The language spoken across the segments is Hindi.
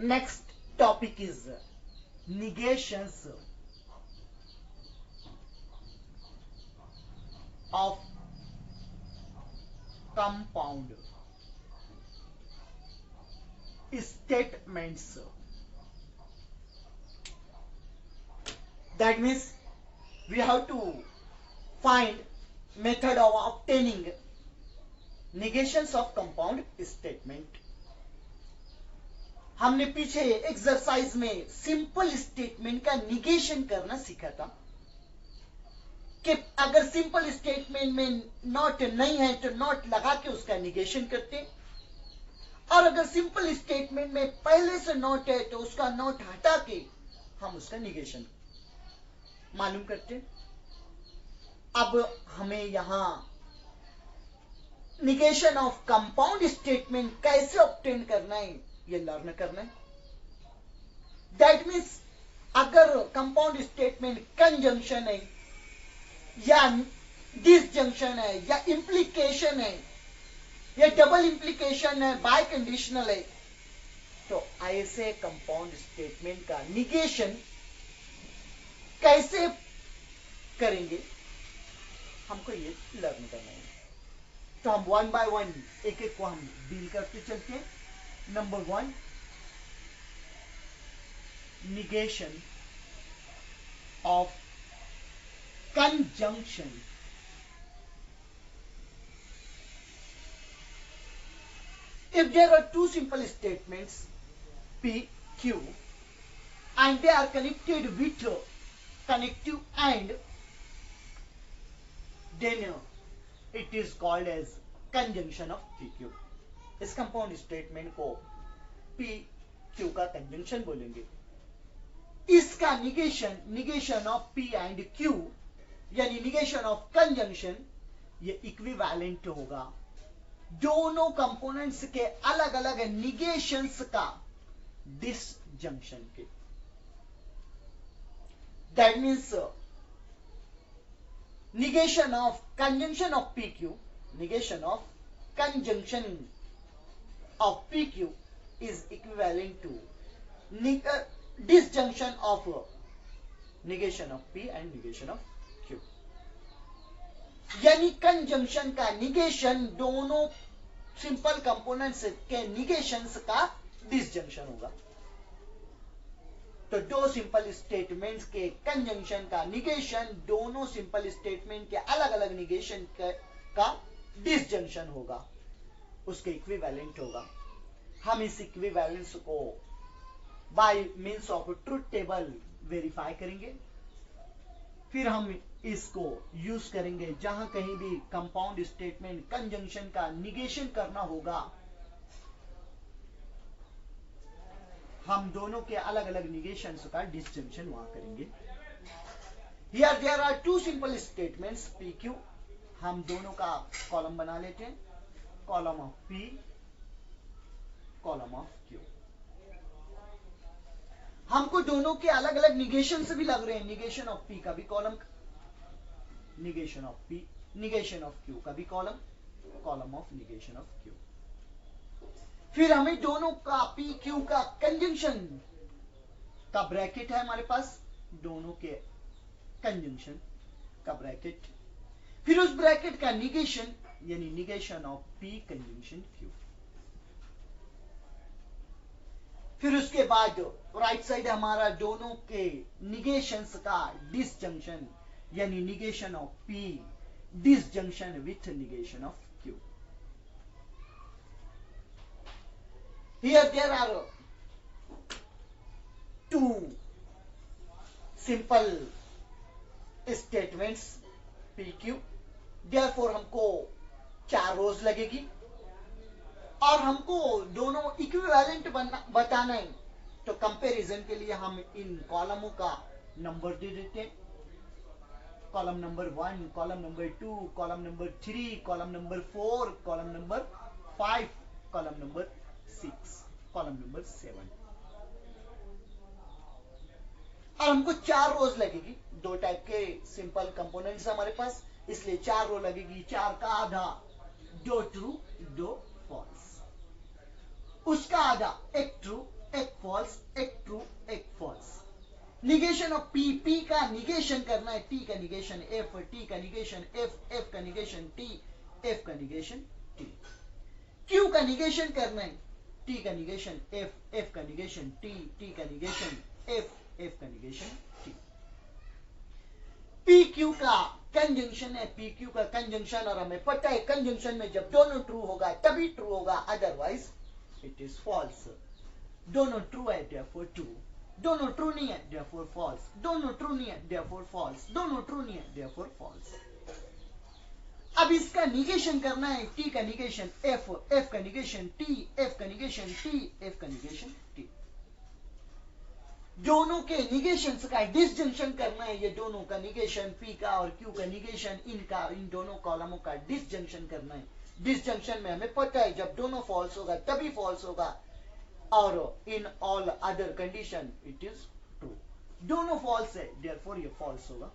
next topic is negations of compound statements. That means we have to find method of obtaining negations of compound statement. हमने पीछे एक्सरसाइज में सिंपल स्टेटमेंट का निगेशन करना सीखा था कि अगर सिंपल स्टेटमेंट में नॉट नहीं है तो नॉट लगा के उसका निगेशन करते, और अगर सिंपल स्टेटमेंट में पहले से नॉट है तो उसका नॉट हटा के हम उसका निगेशन मालूम करते। अब हमें यहां निगेशन ऑफ कंपाउंड स्टेटमेंट कैसे ऑब्टेन करना है ये लर्न करना है। दैट मीन्स अगर कंपाउंड स्टेटमेंट कंजंक्शन है या डिसजंक्शन है या इंप्लीकेशन है या डबल इंप्लीकेशन है, बाय कंडीशनल है, तो ऐसे कंपाउंड स्टेटमेंट का निगेशन कैसे करेंगे हमको ये लर्न करना है। तो हम वन बाय वन एक एक को हम डील करते चलते हैं। Number one, negation of conjunction. If there are two simple statements P, Q and they are connected with connective and, then it is called as conjunction of PQ. इस कंपाउंड स्टेटमेंट को P, Q का कंजंक्शन बोलेंगे। इसका negation of P and Q यानी निगेशन ऑफ कंजंक्शन ये इक्विवेलेंट होगा दोनों कंपोनेंट्स के अलग अलग निगेशंस का डिसजंक्शन के। That means negation of conjunction of PQ, negation of conjunction of PQ is equivalent to disjunction of negation of P and negation of Q. यानी कंजंक्शन का निगेशन दोनों सिंपल कंपोनेंट्स के निगेशंस का डिसजंक्शन होगा। तो दो सिंपल स्टेटमेंट्स के कंजंक्शन का निगेशन दोनों सिंपल स्टेटमेंट के अलग अलग निगेशन का डिसजंक्शन होगा, उसके इक्विवेलेंट होगा। हम इस इक्विवेलेंस को by means of truth table verify करेंगे, फिर हम इसको यूज करेंगे जहां कहीं भी कंपाउंड स्टेटमेंट कंजंक्शन का निगेशन करना होगा, हम दोनों के अलग अलग निगेशंस का डिसजंक्शन वहां करेंगे। Here there are two simple statements PQ, हम दोनों का कॉलम बना लेते हैं, column of P, column of Q। हमको दोनों के अलग अलग निगेशन से भी लग रहे हैं, निगेशन ऑफ P का भी column, negation of P, negation of Q का भी column, column of negation of Q। फिर हमें दोनों का P Q का कंजंक्शन का ब्रैकेट है हमारे पास, दोनों के कंजंक्शन का ब्रैकेट, फिर उस ब्रैकेट का निगेशन यानी negation of P conjunction Q। फिर उसके बाद राइट साइड हमारा दोनों के निगेशंस का डिसजंक्शन यानी negation of P disjunction with negation of Q। Here there are two simple statements PQ, therefore हमको 4 रोज लगेगी और हमको दोनों इक्विवेलेंट बताना है। तो कंपैरिजन के लिए हम इन कॉलमों का नंबर दे देते हैं, column number 1, column number 2, column number 3, column number 4, column number 5, column number 6, column number 7। और हमको 4 रोज लगेगी, 2 टाइप के सिंपल कंपोनेंट्स हमारे पास, इसलिए 4 रो लगेगी, 4 का आधा 2 ट्रू 2 फॉल्स, उसका आधा एक ट्रू एक फॉल्स, एक ट्रू, एक false. Negation of P, P का निगेशन करना है, टी का निगेशन एफ, टी का निगेशन एफ, एफ का निगेशन टी, एफ का निगेशन टी। क्यू का निगेशन करना है, टी का निगेशन एफ, एफ का निगेशन टी, टी का निगेशन एफ, एफ का निगेशन टी। पी क्यू का कंजंक्शन है, पी क्यू का कंजंक्शन, और हमें पता है कंजंक्शन में जब दोनों ट्रू होगा तभी ट्रू होगा, अदरवाइज इट इज फॉल्स। दोनों ट्रू है देयरफॉर ट्रू, दोनों ट्रू नहीं है देयरफॉर फॉल्स, दोनों ट्रू नहीं है देयरफॉर फॉल्स, दोनों ट्रू नहीं है देयरफॉर फॉल्स। अब इसका निगेशन करना है, टी का निगेशन एफ, एफ का निगेशन टी, एफ का निगेशन टी, एफ का निगेशन टी। दोनों के निगेशन का डिसजंक्शन करना है, ये दोनों का निगेशन पी का और क्यू का निगेशन, इनका इन दोनों कॉलमों का डिसजंक्शन करना है। डिसजंक्शन में हमें पता है जब दोनों फॉल्स होगा तभी फॉल्स होगा, और in all other condition it is true. दोनों फॉल्स है देयरफॉर ये फॉल्स होगा,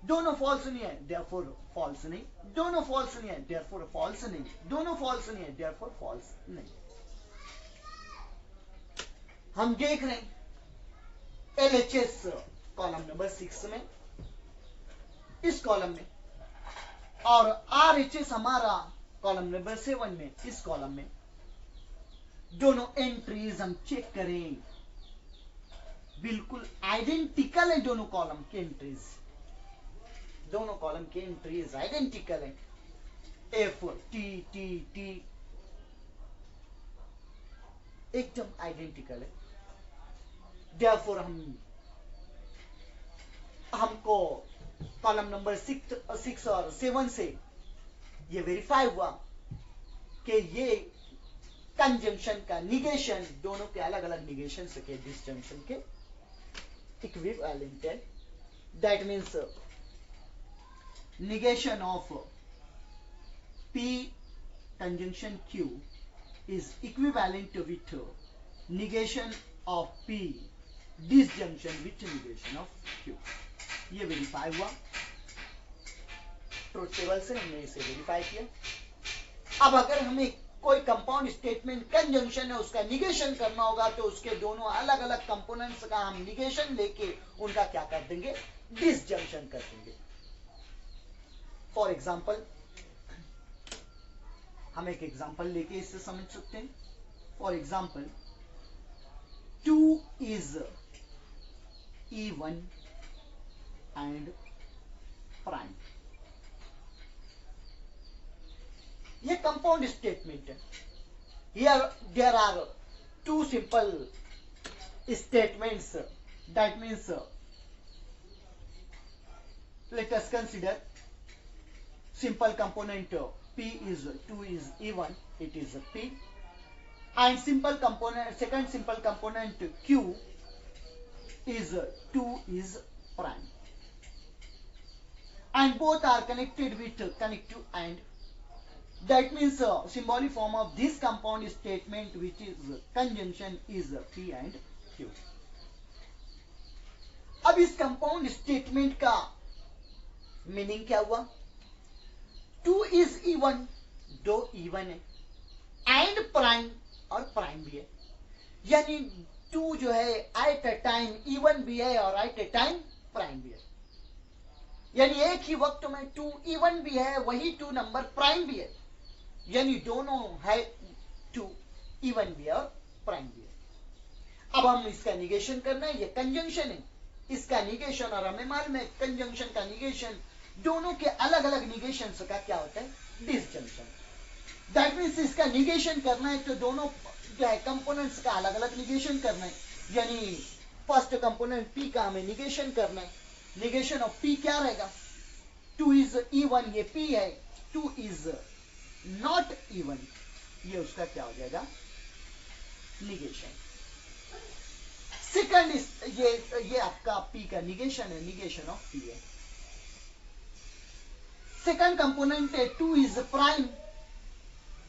दोनों फॉल्स नहीं है देयरफॉर फॉल्स नहीं, दोनों फॉल्स नहीं है देयरफॉर फॉल्स नहीं, दोनों फॉल्स नहीं है देयरफॉर फॉल्स नहीं। हम देख रहे हैं LHS कॉलम नंबर 6 में, इस कॉलम में, और RHS हमारा कॉलम नंबर 7 में, इस कॉलम में। दोनों एंट्रीज हम चेक करें, बिल्कुल आइडेंटिकल है दोनों कॉलम के एंट्रीज, दोनों कॉलम के एंट्रीज आइडेंटिकल है, एफ टी टी टी एकदम आइडेंटिकल है। देयरफॉर हमको कॉलम नंबर 6 और 7 से ये वेरीफाई हुआ कि ये कंजंक्शन का निगेशन दोनों के अलग अलग निगेशन के डिसजंक्शन के इक्विवेलेंट है। That means negation of P conjunction Q is equivalent with negation of P disjunction with negation of Q। ये वेरीफाई हुआ ट्रुथ टेबल से, हमने इसे वेरीफाई किया। अब अगर हमें कोई कंपाउंड स्टेटमेंट कंजंक्शन है उसका निगेशन करना होगा तो उसके दोनों अलग अलग कंपोनेंट्स का हम निगेशन लेके उनका क्या कर देंगे, डिसजंक्शन कर देंगे। फॉर एग्जाम्पल हम एक एग्जाम्पल लेके इससे समझ सकते हैं। For example 2 is E1 and prime, ये कंपाउंड स्टेटमेंट है। Here there are two simple statements, that means let us consider simple component P is 2 is E1, it is P, and simple component, second simple component Q is 2 is prime, and both are connected with connective and, that means symbolic form of this compound statement which is conjunction is P and Q। अब इस कंपाउंड स्टेटमेंट का मीनिंग क्या हुआ, 2 is E1, दो E1 है, एंड प्राइम, और प्राइम भी है, यानी 2 जो है एट अ टाइम E1 भी है और एट अ टाइम प्राइम भी है, यानी एक ही वक्त में 2 E1 भी है वही 2 नंबर प्राइम भी है, यानी दोनों है 2 E1 भी है और प्राइम भी है। अब हम इसका निगेशन करना है, ये कंजंक्शन है, इसका निगेशन, और हमें मालूम है कंजंक्शन का निगेशन दोनों के अलग अलग निगेशन का क्या होता है, डिसजंक्शन। दैट मीन्स इसका निगेशन करना है तो दोनों जो है कंपोनेंट्स का अलग अलग निगेशन करना है, यानी फर्स्ट कंपोनेंट P का हमें निगेशन करना है। निगेशन ऑफ P क्या रहेगा, 2 is E1, ये P है, 2 is not E1, ये उसका क्या हो जाएगा, निगेशन। सेकंड ये आपका P का निगेशन है, निगेशन ऑफ P है। सेकंड कंपोनेंट है 2 इज प्राइम,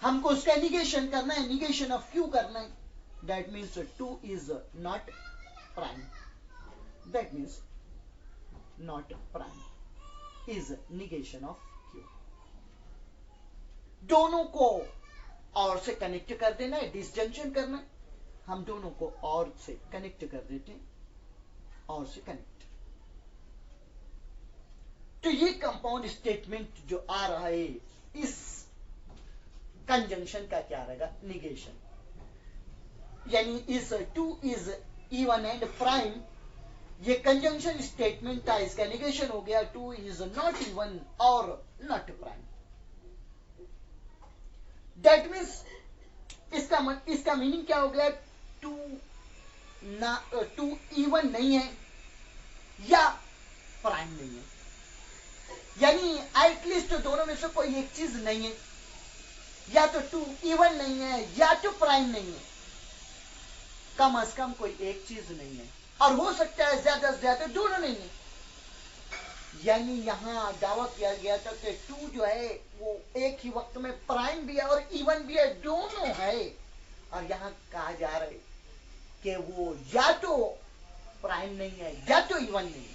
हमको उसका निगेशन करना है, निगेशन ऑफ Q करना है, that means 2 is not prime, that means not prime is negation of Q। दोनों को और से कनेक्ट कर देना है, डिसजंक्शन करना है। हम दोनों को और से कनेक्ट कर देते हैं, और से कनेक्ट। तो ये कंपाउंड स्टेटमेंट जो आ रहा है, इस कंजंक्शन का क्या रहेगा? निगेशन। यानी इस two is even and prime, ये कंजंक्शन स्टेटमेंट था, इसका निगेशन हो गया टू इज नॉट इवन और नॉट प्राइम। दैट मीन्स इसका मीनिंग क्या हो गया? टू इवन नहीं है या प्राइम नहीं है, यानी एटलीस्ट दोनों में से कोई एक चीज नहीं है, या तो टू इवन नहीं है या तो प्राइम नहीं है, कम से कम कोई एक चीज नहीं है, और हो सकता है ज्यादा से ज्यादा दोनों नहीं है। यानी यहां दावा किया गया था कि टू जो है वो एक ही वक्त में प्राइम भी है और इवन भी है, दोनों है। और यहां कहा जा रहा है कि वो या तो प्राइम नहीं है या तो इवन नहीं है,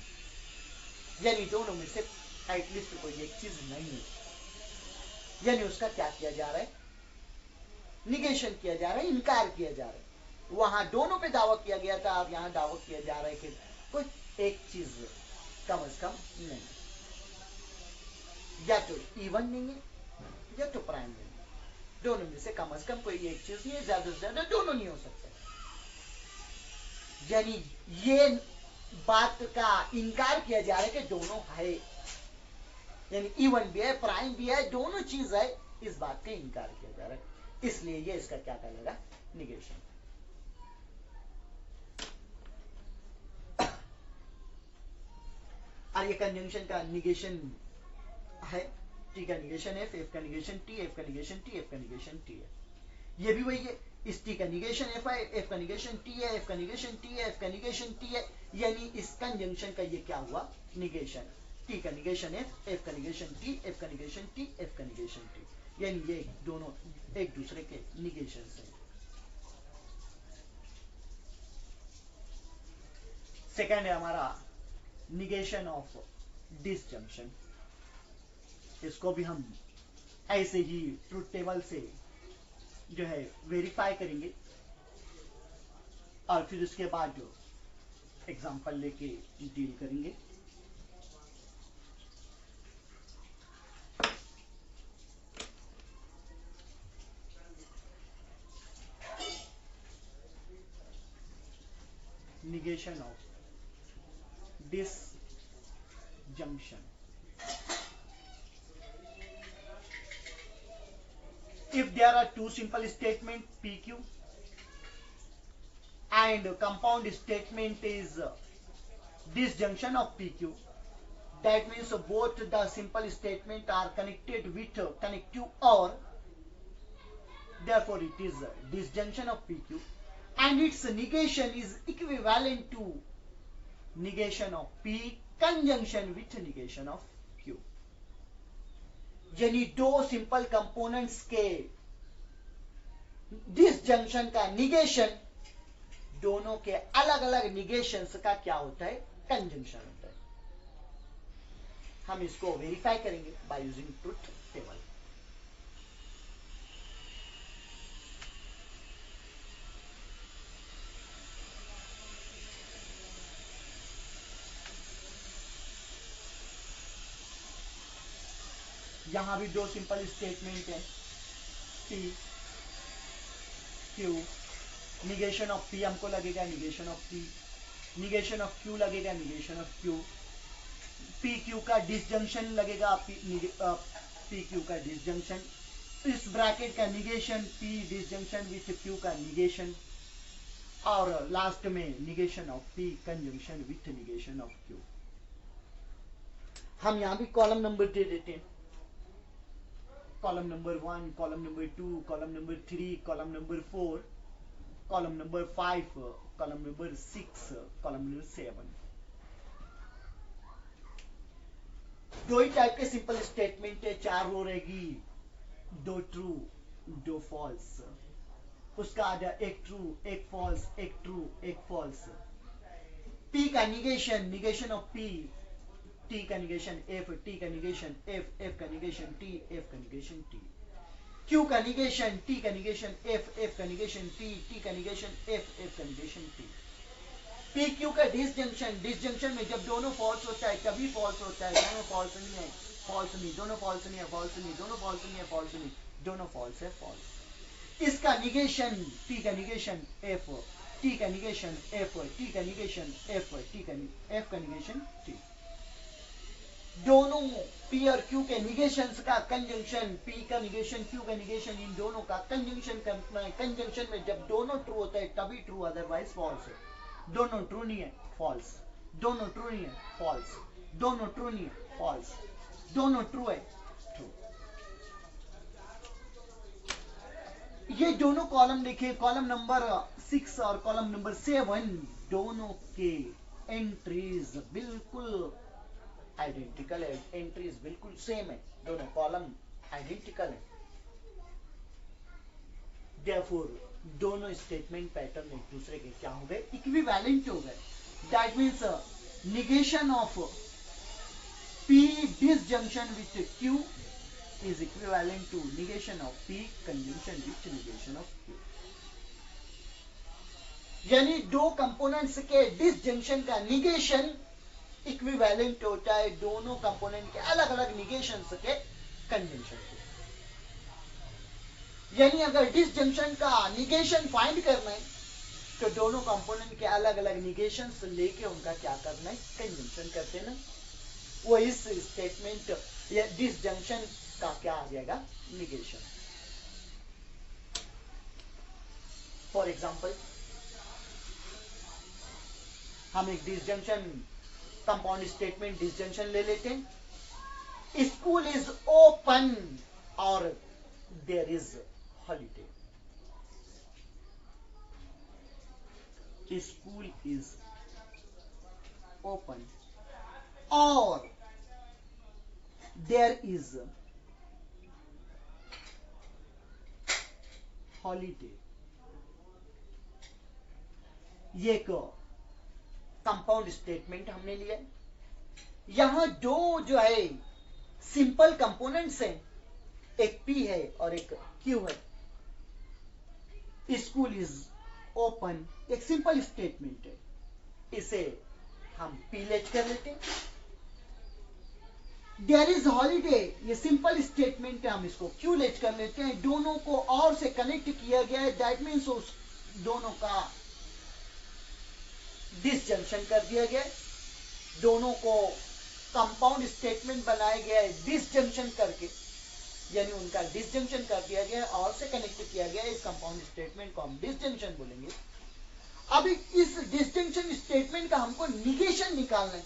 यानी दोनों में से एटलीस्ट कोई एक चीज नहीं है। यानी उसका क्या किया जा रहा है? निगेशन किया जा रहा है, इनकार किया जा रहा है। वहां दोनों पे दावा किया गया था, अब यहां दावा किया जा रहा है कि कोई एक चीज कम से कम नहीं, या तो इवन नहीं है या तो प्राइम नहीं है, दोनों में से कम कोई एक चीज नहीं है, ज्यादा से ज्यादा दोनों नहीं हो सकते। यानी ये बात का इनकार किया जा रहा है कि दोनों है, यानी इवन भी है प्राइम भी है, दोनों चीज है, इस बात का इनकार किया जा रहा है। इसलिए ये इसका क्या कहलाएगा? निगेशन। और ये कंजंक्शन का निगेशन है, टी का निगेशन एफ, एफ का निगेशन टी, एफ का निगेशन टी, एफ का निगेशन टी है। ये भी वही है, इस टी का निगेशन एफ है, एफ का निगेशन टी है, एफ का निगेशन टी है, एफ का निगेशन टी है, यानी इस कंजंक्शन का ये क्या हुआ? निगेशन। टी का निगेशन एफ, एफ का निगेशन टी, एफ का निगेशन टी, एफ का निगेशन टी, यानी ये दोनों एक दूसरे के निगेशन है। सेकेंड है हमारा निगेशन ऑफ डिसजंक्शन। इसको भी हम ऐसे ही ट्रुथ टेबल से जो है वेरीफाई करेंगे, और फिर उसके बाद जो एग्जांपल लेके डील करेंगे। negation of disjunction. If there are two simple statements PQ and compound statement is disjunction of PQ, that means both the simple statement are connected with connective OR, therefore it is disjunction of PQ, and its negation is equivalent to negation of P conjunction with negation of Q. यानी दो सिंपल कंपोनेंट्स के डिसजंक्शन का निगेशन, दोनों के अलग अलग निगेशंस का क्या होता है? कंजंक्शन होता है। हम इसको वेरीफाई करेंगे बाय यूजिंग ट्रुथ टेबल। यहां भी दो सिंपल स्टेटमेंट है, P Q, negation of P हमको लगेगा negation of P, negation of Q लगेगा negation of Q, P Q का डिसजंक्शन लगेगा पी क्यू का डिसजंक्शन, इस ब्रैकेट का negation P disjunction with Q का निगेशन, और लास्ट में negation of P conjunction with negation of Q. हम यहां भी कॉलम नंबर दे देते हैं, column number 1, column number 2, column number 3, column number 4, column number 5, column number 6, column number 7। दो ही टाइप के सिंपल स्टेटमेंट है, 4 रो रहेगी, 2 ट्रू 2 फॉल्स, उसका आधा एक ट्रू एक फॉल्स, एक ट्रू एक फॉल्स। पी का negation, negation of P, T का निगेशन एफ, टी का निगेशन एफ, एफ का निगेशन टी, एफ का निगेशन टी। क्यू का निगेशन, टी का निगेशन एफ, एफ का निगेशन टी, टी का निगेशन एफ, एफ का निगेशन टी। पी क्यू का डिसजंक्शन, डिसजंक्शन में जब दोनों फॉल्स होता है तभी फॉल्स होता है, दोनों फॉल्स नहीं है, फॉल्स नहीं, दोनों फॉल्स नहीं है, फॉल्स नहीं, दोनों फॉल्स नहीं है, फॉल्स नहीं, दोनों फॉल्स है, फॉल्स। इसका निगेशन, टी का निगेशन एफ, टी का निगेशन एफ, टी का निगेशन एफ, टी का एफ का निगेशन टी। दोनों पी और क्यू के निगेशंस का कंजंक्शन, पी का निगेशन क्यू का निगेशन, इन दोनों का कंजंक्शन करना है। कंजंक्शन में जब दोनों ट्रू होता है तभी ट्रू, अदरवाइज फॉल्स है। दोनों ट्रू नहीं है, फॉल्स, दोनों ट्रू नहीं है, फॉल्स, दोनों ट्रू नहीं है, फॉल्स, दोनों ट्रू है, ट्रू। ये दोनों कॉलम देखिए, कॉलम नंबर 6 और कॉलम नंबर 7, दोनों के एंट्रीज बिल्कुल आइडेंटिकल है, एंट्रीज बिल्कुल सेम है, दोनों कॉलम आइडेंटिकल है। Therefore, दोनों स्टेटमेंट पैटर्न एक दूसरे के क्या हो गए, इक्विवेलेंट हो गए। That means negation of P disjunction with Q is equivalent to negation of P conjunction with negation of Q। यानी दो कंपोनेंट्स के डिसजंक्शन का निगेशन इक्विवेलेंट होता है दोनों कंपोनेंट के अलग अलग निगेशंस के कंजंक्शन के। यानी अगर डिसजंक्शन का निगेशन फाइंड करना है तो दोनों कंपोनेंट के अलग अलग निगेशंस लेके उनका क्या करना है, कंजंक्शन करते ना। वो इस स्टेटमेंट या डिसजंक्शन का क्या आ जाएगा, निगेशन। फॉर एग्जांपल हम एक डिसजंक्शन कंपाउंड स्टेटमेंट डिसजंक्शन ले लेते हैं। स्कूल इज ओपन और there is holiday. School is open और देयर इज हॉलीडे। ये एक कंपाउंड स्टेटमेंट हमने लिया। यहां दो जो है सिंपल कंपोनेंट्स हैं, एक P है और एक Q है। स्कूल इज ओपन एक सिंपल स्टेटमेंट है, इसे हम P लेट कर लेते हैं। देयर इज हॉलीडे ये सिंपल स्टेटमेंट है, हम इसको Q लेट कर लेते हैं। दोनों को और से कनेक्ट किया गया है, दैट मीन्स उस दोनों का डिसजंक्शन कर दिया गया है। दोनों को कंपाउंड स्टेटमेंट बनाया गया है डिसजंक्शन करके, यानी उनका डिसजंक्शन कर दिया गया है और से कनेक्ट किया गया है। इस कंपाउंड स्टेटमेंट को हम डिसजंक्शन बोलेंगे। अभी इस डिसजंक्शन स्टेटमेंट का हमको निगेशन निकालना है,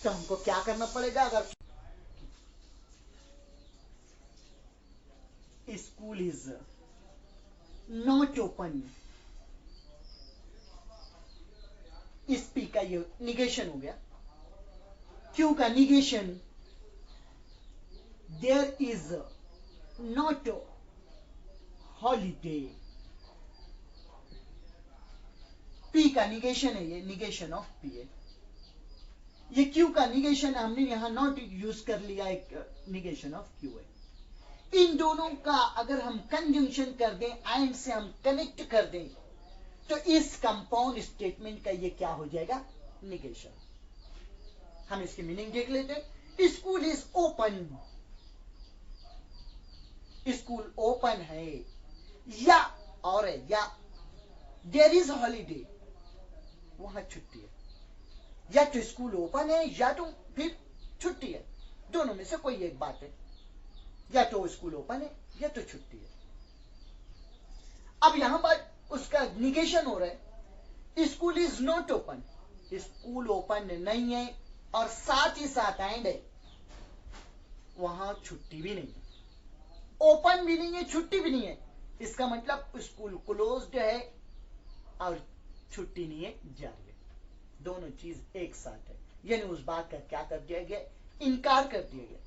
तो हमको क्या करना पड़ेगा, अगर स्कूल इज नॉट ओपन, इस P का ये निगेशन हो गया। Q का negation there is not holiday. P का निगेशन है, ये निगेशन ऑफ P है। ये Q का निगेशन हमने यहां नॉट यूज कर लिया, एक निगेशन ऑफ Q है। इन दोनों का अगर हम कंजंक्शन कर दें, एंड से हम कनेक्ट कर दें, तो इस कंपाउंड स्टेटमेंट का ये क्या हो जाएगा, निगेशन। हम इसकी मीनिंग देख लेते हैं। School is open, school open है या और है, या देयर इज हॉलीडे वहां छुट्टी है। या तो स्कूल ओपन है या तो फिर छुट्टी है, दोनों में से कोई एक बात है। या तो स्कूल ओपन है या तो छुट्टी है। अब यहां बात उसका निगेशन हो रहा है, school is not open, school open नहीं है और साथ ही साथ एंड है, वहां छुट्टी भी नहीं है, ओपन भी नहीं है, छुट्टी भी नहीं है। इसका मतलब स्कूल क्लोज्ड है और छुट्टी नहीं है, जारी है। दोनों चीज एक साथ है, यानी उस बात का क्या कर दिया गया, इनकार कर दिया गया।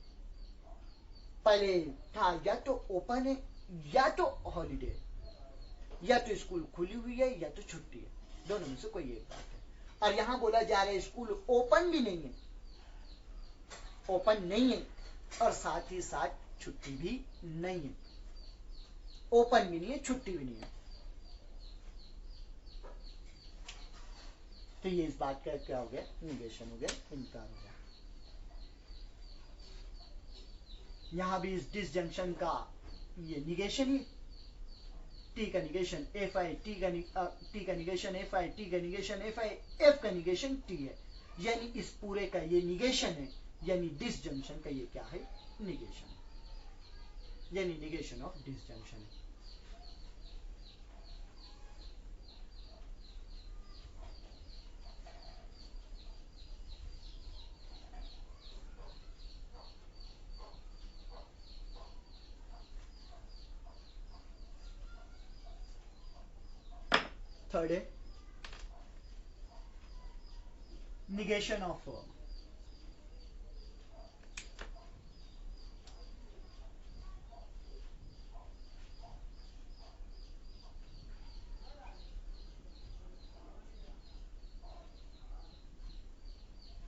पहले था या तो ओपन है या तो हॉलीडे है, या तो स्कूल खुली हुई है या तो छुट्टी है, दोनों में से कोई एक बात है। और यहां बोला जा रहा है स्कूल ओपन भी नहीं है, ओपन नहीं है और साथ ही साथ छुट्टी भी नहीं है, ओपन भी नहीं है, छुट्टी भी नहीं है। तो ये इस बात का क्या हो गया, निगेशन हो गया, इनकार हो गया। यहां भी इस डिसजंक्शन का ये निगेशन ही, टी का निगेशन एफ आई, टी का निगेशन एफ आई, टी का निगेशन एफ आई, एफ का निगेशन टी है, यानी इस पूरे का ये निगेशन है, यानी डिसजंक्शन का ये क्या है, निगेशन, यानी निगेशन ऑफ डिसजंक्शन है। थर्ड है negation of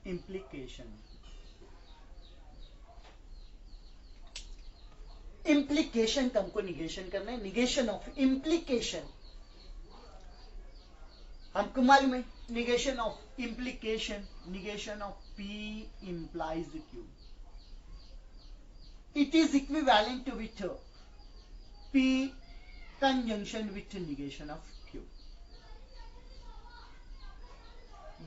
implication। implication का हमको निगेशन करना है, निगेशन ऑफ implication हमको मालूम है, negation of implication, negation of P implies Q, it is equivalent with P conjunction with negation of Q।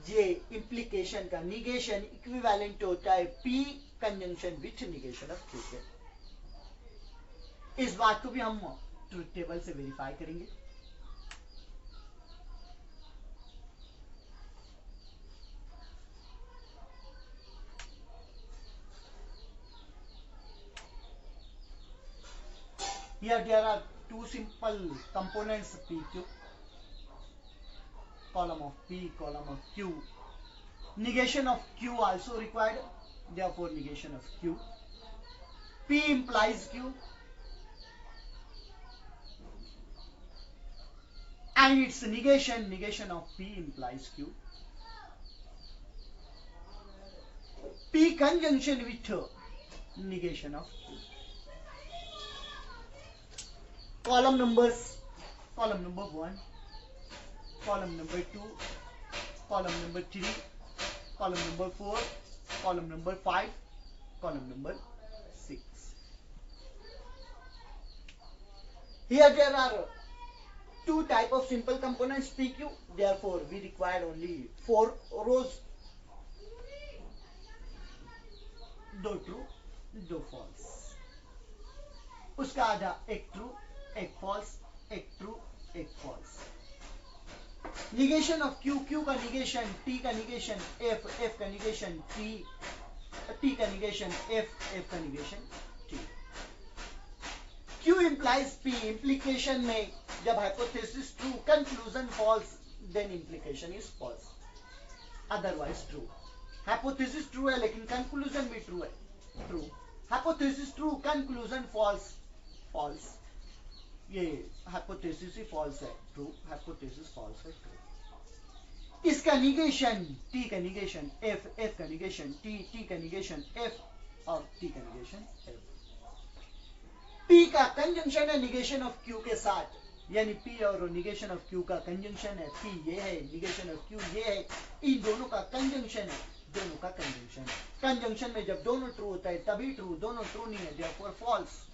ये implication का निगेशन इक्विवेलेंट होता है P conjunction with negation of Q के। इस बात को भी हम ट्रुथ टेबल से वेरीफाई करेंगे। Here there are two simple components PQ, column of P, column of Q. Negation of Q also required, therefore negation of Q. P implies Q and its negation, negation of P implies Q. P conjunction with negation of Q. Column numbers, column number 1, column number 2, column number 3, column number 4, column number 5, column number 6. Here there are two type of simple components PQ, therefore we required only 4 rows, 2 true 2 false, उसका आधा एक ट्रू एक फॉल्स, एक ट्रू एक false. Negation of Q, Q का निगेशन, T का निगेशन F, F का निगेशन T, T का निगेशन F, F का negation T। Q implies P, implication में जब hypothesis true, conclusion false, then implication is false, otherwise true। hypothesis true है लेकिन conclusion भी true है, true। hypothesis true, conclusion false, false। ये hypothesis ही false है, true। hypothesis false है, true। इसका निगेशन, T का निगेशन F, F का निगेशन T, T का निगेशन F और T का निगेशन F। P का कंजंक्शन है निगेशन ऑफ Q के साथ, यानी P और निगेशन ऑफ Q का कंजंक्शन है, P ये है, निगेशन ऑफ Q ये है, इन दोनों का कंजंक्शन है, दोनों का कंजंक्शन। कंजंक्शन में जब दोनों ट्रू होता है तभी ट्रू, दोनों ट्रू नहीं है देयरफॉर फॉल्स,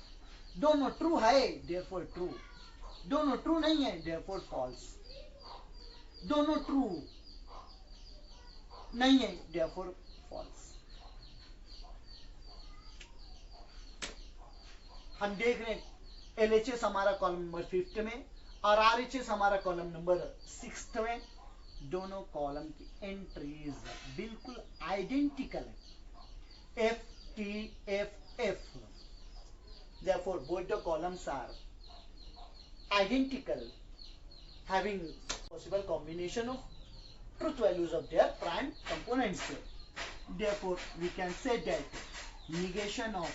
दोनों ट्रू है देयरफॉर ट्रू, दोनों ट्रू नहीं है देयरफॉर फॉल्स, दोनों ट्रू नहीं है देयरफॉर फॉल्स। हम देख रहे हैं LHS हमारा कॉलम नंबर 5th में और RHS हमारा कॉलम नंबर 6th में, दोनों कॉलम की एंट्रीज बिल्कुल आइडेंटिकल है, F T F F, therefore both the columns are identical, having possible combination of truth values of their prime components। Therefore we can say that negation of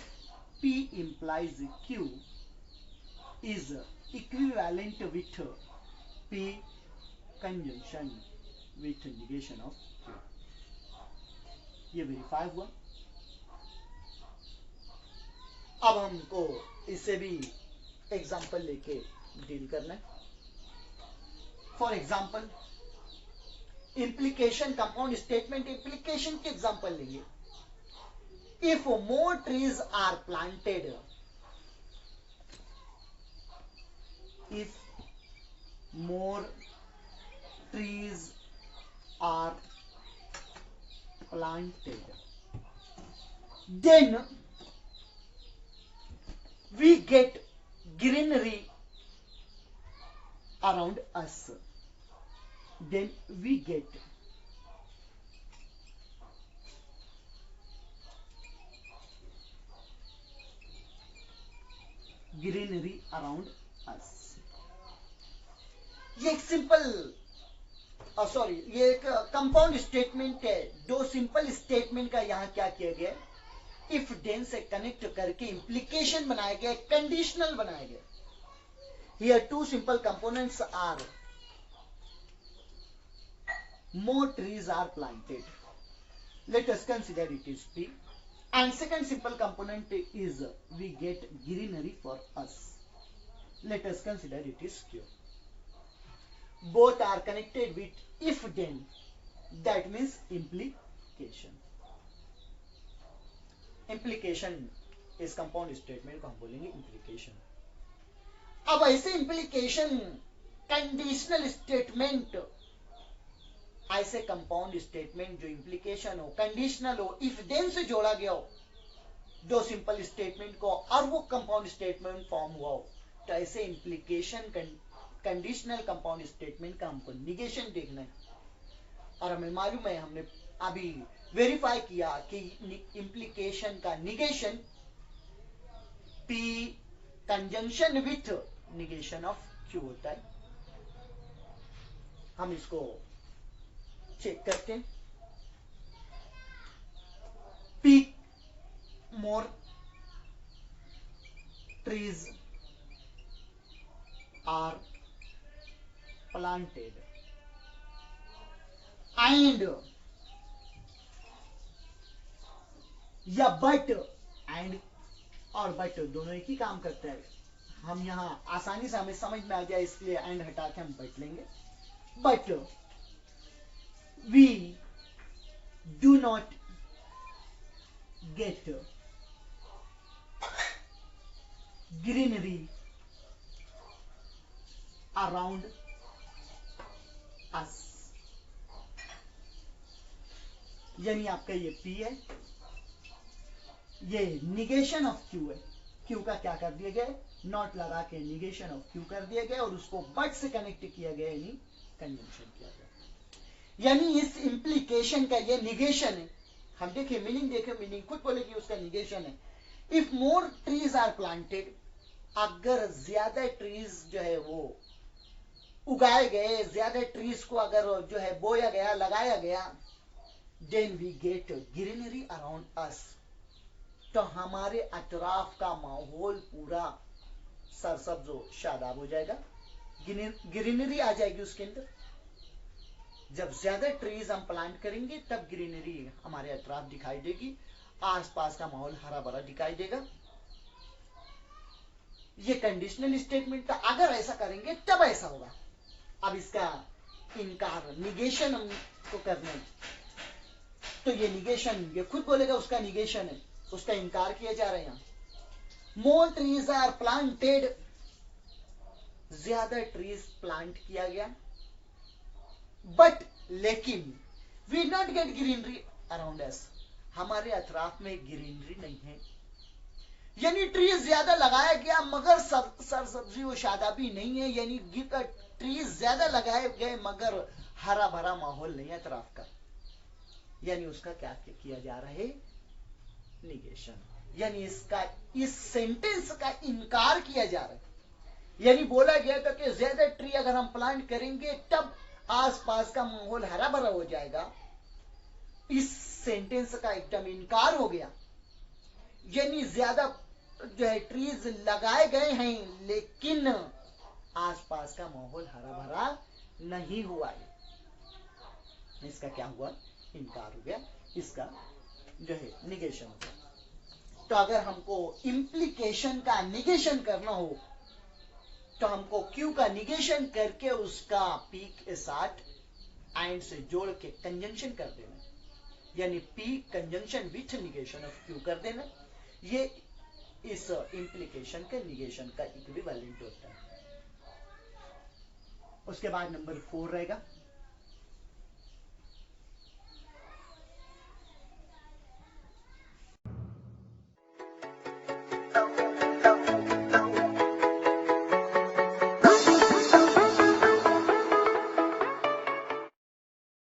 P implies Q is equivalent with P conjunction with negation of Q। ये वेरीफाई हुआ। अब हमको इससे भी एग्जाम्पल लेके डील करना है. For example implication, compound statement implication के एग्जाम्पल लेंगे. If more trees are planted, if more trees are planted, then we get greenery around us. Then we get greenery around us. ये एक सिंपल सॉरी ये एक कंपाउंड स्टेटमेंट है. दो सिंपल स्टेटमेंट का यहाँ क्या किया गया है, इफ देन से कनेक्ट करके इंप्लीकेशन बनाया गया, कंडीशनल बनाया गया. Here two simple components are more trees are planted. Let us consider it is P. And second simple component is we get greenery for us. Let us consider it is Q. Both are connected with if then. That means implication. Implication is compound statement को हम बोलेंगे implication. अब ऐसे implication conditional statement, ऐसे कंपाउंड स्टेटमेंट जो इंप्लीकेशन हो, कंडीशनल हो, इफ देन से जोड़ा गया हो दो सिंपल स्टेटमेंट को और वो कंपाउंड स्टेटमेंट फॉर्म हुआ हो, तो ऐसे इंप्लीकेशन कंडीशनल कंपाउंड स्टेटमेंट का हमको निगेशन देखना है. और हमें मालूम है, हमने अभी वेरीफाई किया कि इंप्लीकेशन का negation P conjunction with negation of Q होता है. हम इसको चेक करते हैं. P more trees are planted and या बट एंड और बट दोनों एक ही काम करता है. हम यहाँ आसानी से हमें समझ में आ जाए इसलिए एंड हटा के हम बट लेंगे. But we do not get greenery around us. यानी आपका ये P है, ये निगेशन ऑफ Q है. Q का क्या कर दिया गया है, नॉट लगा के निगेशन ऑफ Q कर दिया गया और उसको बट से कनेक्ट किया गया, यानी कंजंक्शन किया गया. यानी इस इंप्लीकेशन का ये निगेशन है. हम देखें मीनिंग, मीनिंग खुद बोलेगी उसका निगेशन है. If more trees are planted, अगर ज्यादा ट्रीज जो है वो उगाए गए, ज्यादा ट्रीज को अगर जो है बोया गया, लगाया गया, then we get greenery around us, तो हमारे अतराफ का माहौल पूरा सरसब्ज और शादाब हो जाएगा. ग्रीनरी आ जाएगी उसके अंदर. जब ज्यादा ट्रीज हम प्लांट करेंगे तब ग्रीनरी हमारे अतराफ दिखाई देगी, आसपास का माहौल हरा भरा दिखाई देगा. ये कंडीशनल स्टेटमेंट था, अगर ऐसा करेंगे तब ऐसा होगा. अब इसका इनकार, निगेशन हमको करना है, तो ये निगेशन ये खुद बोलेगा उसका निगेशन है, उसका इनकार किया जा रहा है. यहाँ मोर ट्रीज आर प्लांटेड, ज्यादा ट्रीज प्लांट किया गया, बट लेकिन we not get greenery around us, हमारे अतराफ में ग्रीनरी नहीं है. यानी ट्रीज ज्यादा लगाया गया मगर सरसब्जी और शादाबी नहीं है. यानी ट्रीज ज्यादा लगाए गए मगर हरा भरा माहौल नहीं है अतराफ का. यानी उसका क्या किया जा रहा है, निगेशन. यानी इसका इस सेंटेंस का इनकार किया जा रहा है. यानी बोला गया था कि ज्यादा ट्री अगर हम प्लांट करेंगे तब आसपास का माहौल हरा भरा हो जाएगा. इस सेंटेंस का एकदम इनकार हो गया. यानी ज्यादा जो है ट्रीज लगाए गए हैं लेकिन आसपास का माहौल हरा भरा नहीं हुआ है. इसका क्या हुआ, इनकार हो गया, इसका जो है निगेशन हो गया. तो अगर हमको इंप्लीकेशन का निगेशन करना हो तो हमको Q का निगेशन करके उसका P के साथ एंड से जोड़ के कंजंक्शन कर देना, यानी P conjunction with negation of Q कर देना। ये इस इंप्लीकेशन के निगेशन का इक्विवेलेंट होता है। उसके बाद नंबर 4 रहेगा